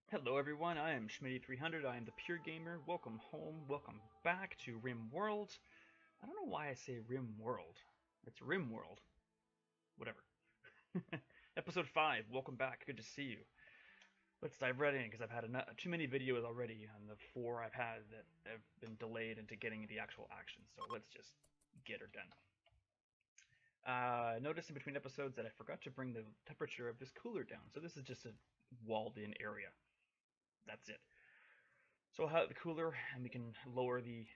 Hello everyone, I am Schmitty300, I am the Pure Gamer. Welcome home, welcome back to Rimworld. I don't know why I say Rimworld. It's Rimworld. Whatever. Episode 5, welcome back, good to see you. Let's dive right in, because I've had too many videos already on the 4 I've had that have been delayed into getting the actual action, so let's just get her done. Notice in between episodes that I forgot to bring the temperature of this cooler down, so this is just a walled-in area. That's it. So we'll have the cooler, and we can lower the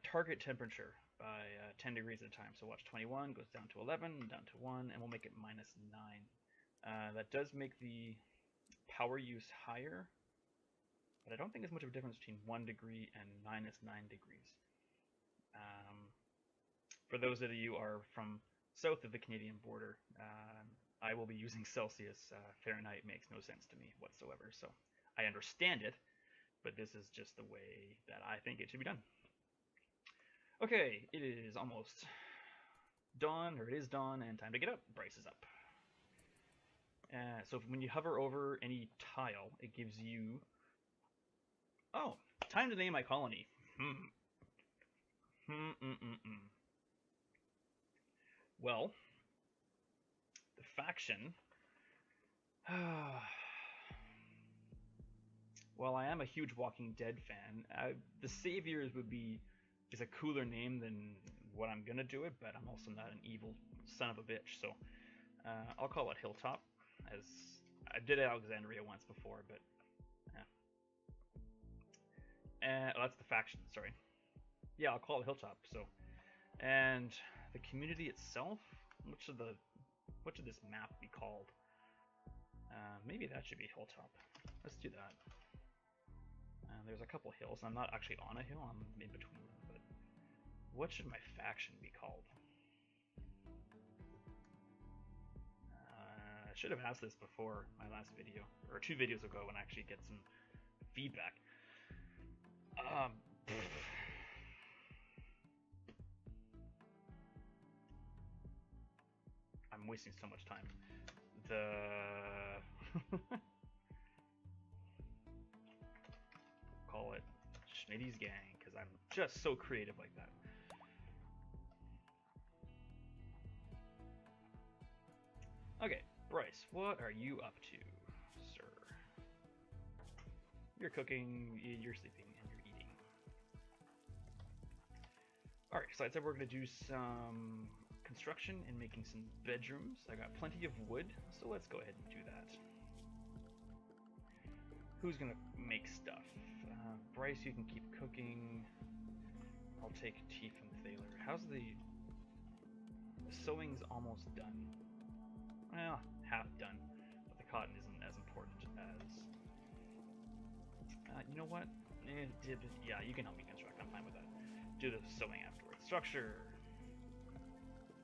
target temperature by 10 degrees at a time. So watch 21 goes down to 11, down to 1, and we'll make it -9. That does make the power use higher, but I don't think there's much of a difference between 1 degree and -9 degrees. For those of you who are from south of the Canadian border, I will be using Celsius. Fahrenheit makes no sense to me whatsoever, so I understand it, but this is just the way that I think it should be done. Okay, it is almost dawn, or it is dawn, and time to get up. Bryce is up. So when you hover over any tile, it gives you... Oh, time to name my colony. Well, the faction... Well, I am a huge Walking Dead fan. The Saviors is a cooler name than what I'm gonna do it, but I'm also not an evil son of a bitch, so I'll call it Hilltop. As I did Alexandria once before, but oh, that's the faction. Sorry. Yeah, I'll call it Hilltop. So, and the community itself. What should this map be called? Maybe that should be Hilltop. Let's do that. There's a couple hills. I'm not actually on a hill. I'm in between them. But what should my faction be called? I should have asked this before my last video, or 2 videos ago, when I actually get some feedback. I'm wasting so much time. Call it Schmitty's Gang, because I'm just so creative like that. Okay, Bryce, what are you up to, sir? You're cooking, you're sleeping, and you're eating. Alright, so I said we're going to do some construction and making some bedrooms. I got plenty of wood, so let's go ahead and do that. Who's going to make stuff? Bryce, you can keep cooking. I'll take tea from Thaler. How's the sewing's almost done. Well, half done, but the cotton isn't as important as... you know what? Yeah, you can help me construct. I'm fine with that. Do the sewing afterwards. Structure.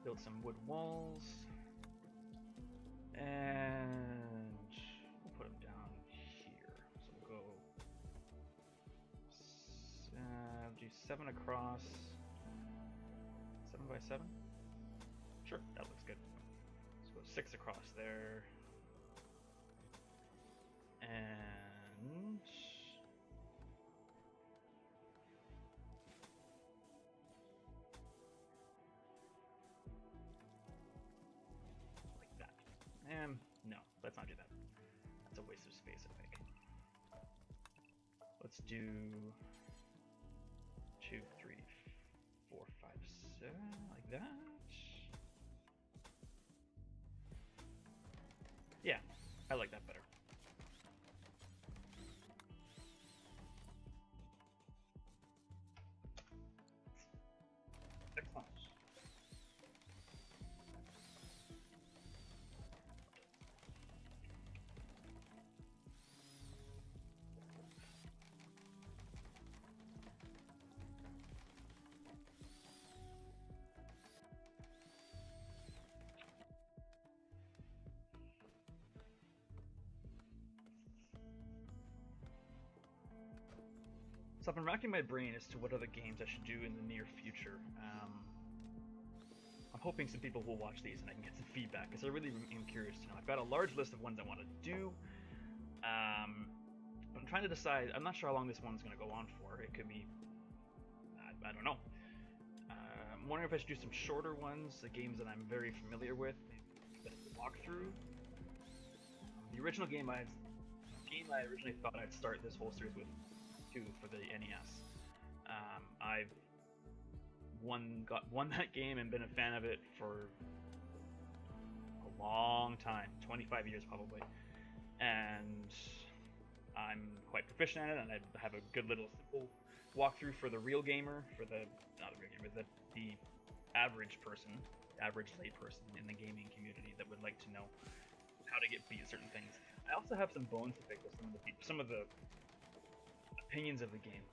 Build some wood walls. And we'll put them down here. So we'll go... do 7 across. 7 by 7? Sure, that looks good. Let's go 6 across there. And... like that. And no, let's not do that. That's a waste of space, I think. Let's do 2, 3, 4, 5, 6, like that. Yeah, I like that better. Excellent. So I've been racking my brain as to what other games I should do in the near future. I'm hoping some people will watch these and I can get some feedback, because I really am curious to know. I've got a large list of ones I want to do, trying to decide. I'm not sure how long this one's going to go on for. It could be, I don't know. I'm wondering if I should do some shorter ones, the games that I'm very familiar with, walk through. The original game I originally thought I'd start this whole series with, too, for the NES. I've won that game and been a fan of it for a long time, 25 years probably, and I'm quite proficient at it, and I have a good little simple walkthrough for the real gamer, for the not the real gamer, the average person, average layperson in the gaming community that would like to know how to get beat at certain things. I also have some bones to pick with some of the opinions of the game.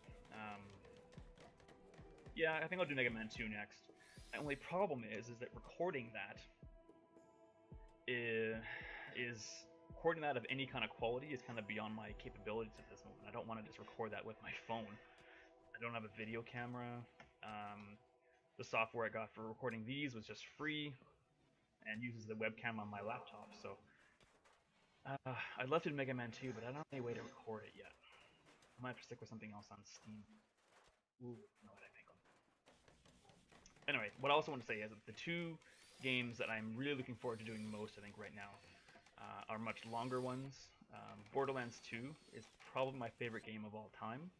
Yeah, I think I'll do Mega Man 2 next. The only problem is that recording that recording that of any kind of quality is kind of beyond my capabilities at this moment. I don't want to just record that with my phone. I don't have a video camera. The software I got for recording these was just free and uses the webcam on my laptop. So I'd love to do Mega Man 2, but I don't have any way to record it yet. I might have to stick with something else on Steam. Ooh, no, what I think. Anyway, what I also want to say is that the two games that I'm really looking forward to doing most, I think, right now, are much longer ones. Borderlands 2 is probably my favorite game of all time.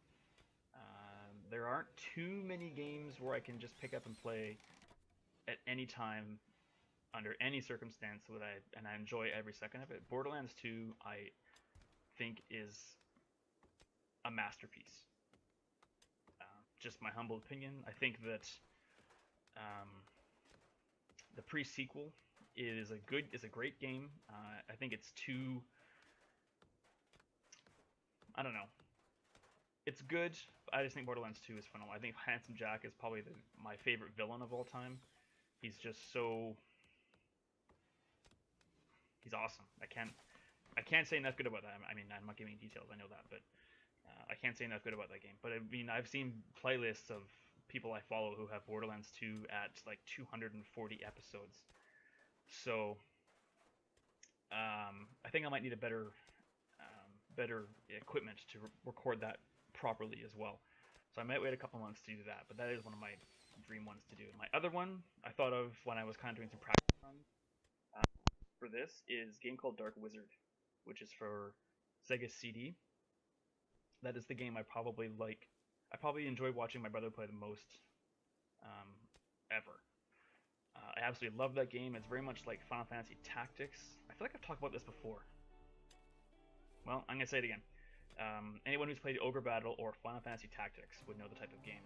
There aren't too many games where I can just pick up and play at any time, under any circumstance, and I enjoy every second of it. Borderlands 2, I think, is a masterpiece. Just my humble opinion. I think that the pre-sequel is a great game. I think it's too, I don't know. It's good. I just think Borderlands 2 is phenomenal. I think Handsome Jack is probably my favorite villain of all time. He's just so, he's awesome. I can't say enough good about that. I mean, I'm not giving details. I know that, but I can't say enough good about that game. But I mean, I've seen playlists of people I follow who have Borderlands 2 at like 240 episodes. So I think I might need a better equipment to record that properly as well. So I might wait a couple months to do that, but that is one of my dream ones to do. My other one I thought of when I was kind of doing some practice for this is a game called Dark Wizard, which is for Sega CD. That is the game I probably enjoy watching my brother play the most ever. I absolutely love that game. It's very much like Final Fantasy Tactics. I feel like I've talked about this before. Well, I'm going to say it again. Anyone who's played Ogre Battle or Final Fantasy Tactics would know the type of game.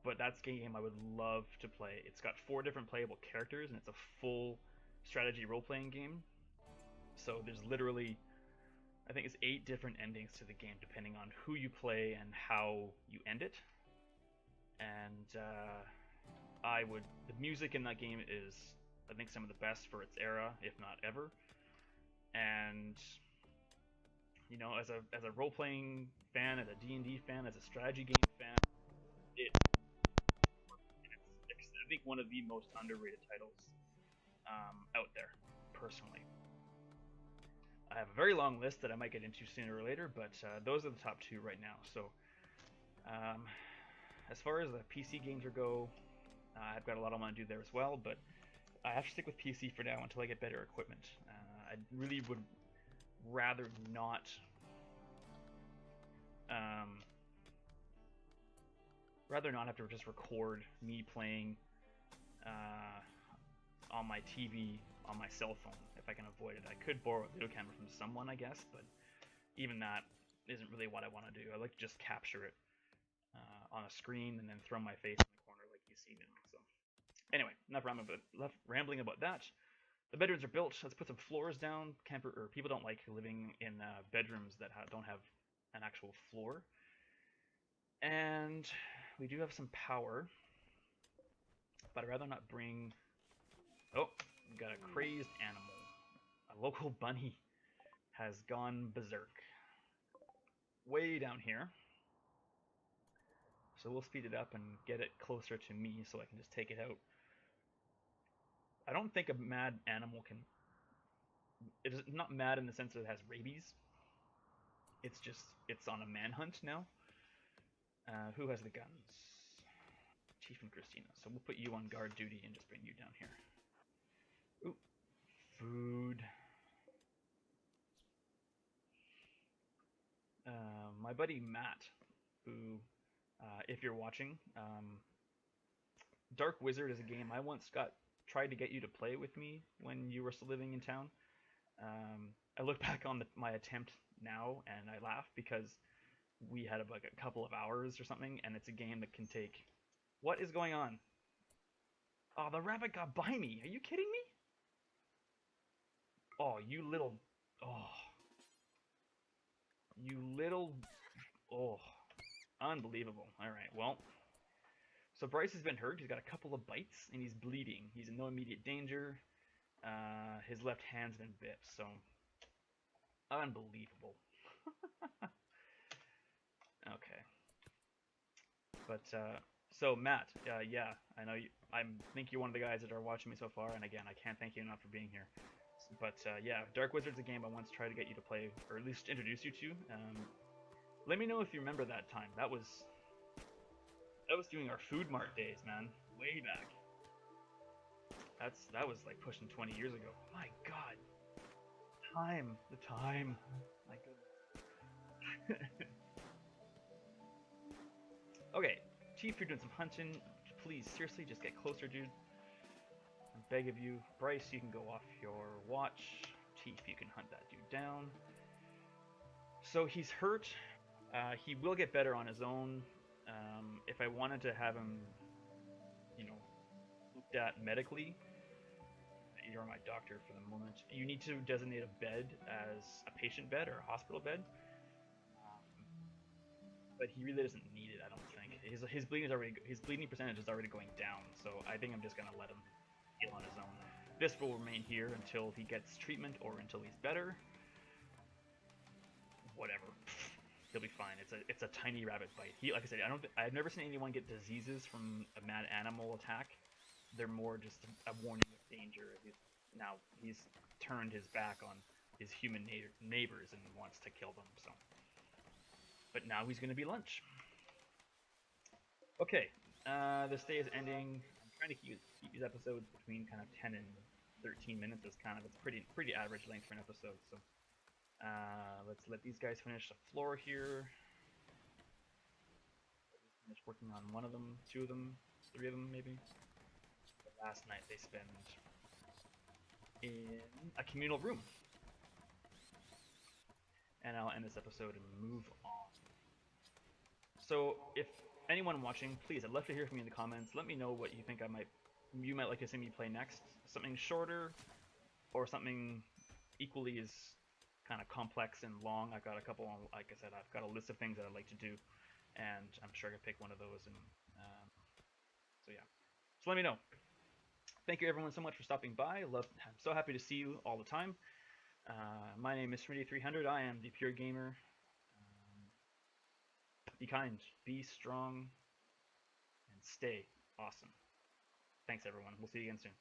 But that's a game I would love to play. It's got 4 different playable characters, and it's a full strategy role-playing game. So there's literally, I think it's 8 different endings to the game, depending on who you play and how you end it. And the music in that game is, I think, some of the best for its era, if not ever. And you know, as a role-playing fan, as a D&D fan, as a strategy game fan, it's I think one of the most underrated titles out there, personally. I have a very long list that I might get into sooner or later, but those are the top 2 right now. So as far as the PC games go, I've got a lot I want to do there as well, but I have to stick with PC for now until I get better equipment. I really would rather not have to just record me playing on my TV on my cell phone if I can avoid it. I could borrow a video camera from someone, I guess, but even that isn't really what I want to do. I like to just capture it on a screen and then throw my face in the corner like you see now. So anyway, enough rambling about that. The bedrooms are built. Let's put some floors down. People don't like living in bedrooms that don't have an actual floor. And we do have some power, but I'd rather not bring... Oh, we've got a crazed animal. A local bunny has gone berserk. Way down here. So we'll speed it up and get it closer to me so I can just take it out. I don't think a mad animal can... It is not mad in the sense that it has rabies. it's on a manhunt now. Who has the guns? Chief and Christina. So we'll put you on guard duty and just bring you down here. Ooh, food. My buddy Matt, who, if you're watching, Dark Wizard is a game I once tried to get you to play with me when you were still living in town. I look back on my attempt now and I laugh because we had like a couple of hours or something, and it's a game that can take. What is going on? Oh, the rabbit got by me. Are you kidding me? Oh, you little. Oh, you little. Oh, unbelievable. All right, well. So Bryce has been hurt. He's got a couple of bites, and he's bleeding. He's in no immediate danger. His left hand's been bit, so unbelievable. Okay, but so Matt, yeah, I know you. I think you're one of the guys that are watching me so far, and again, I can't thank you enough for being here. But yeah, Dark Wizard's a game I once tried to get you to play, or at least introduce you to. Let me know if you remember that time. That was doing our Food Mart days, man, way back. That was like pushing 20 years ago. My God, the time. My goodness. Okay, Chief, you're doing some hunting. Please, seriously, just get closer, dude. I beg of you. Bryce, you can go off your watch. Chief, you can hunt that dude down. So he's hurt. He will get better on his own. If I wanted to have him, looked at medically, you're my doctor for the moment. You need to designate a bed as a patient bed or a hospital bed. But he really doesn't need it, I don't think. His bleeding percentage is already going down, so I think I'm just gonna let him heal on his own. This will remain here until he gets treatment or until he's better. Whatever. He'll be fine. It's a tiny rabbit bite. Like I said, I've never seen anyone get diseases from a mad animal attack. They're more just a warning of danger. He's turned his back on his human neighbors and wants to kill them. So, but now he's going to be lunch. Okay, this day is ending. I'm trying to keep these episodes between kind of 10 and 13 minutes. It's pretty average length for an episode. So. Let's let these guys finish the floor here. Finish working on one of them, two of them, three of them maybe. The last night they spend in a communal room. And I'll end this episode and move on. So if anyone watching, please, I'd love to hear from you in the comments. Let me know what you think you might like to see me play next. Something shorter, or something equally as kind of complex and long. I've got a couple, like I said, I've got a list of things that I'd like to do, and I'm sure I can pick one of those. And so yeah, so let me know. Thank you everyone so much for stopping by. I'm so happy to see you all the time. My name is Smitty300. I am the Pure Gamer. Be kind, be strong, and stay awesome. Thanks everyone. We'll see you again soon.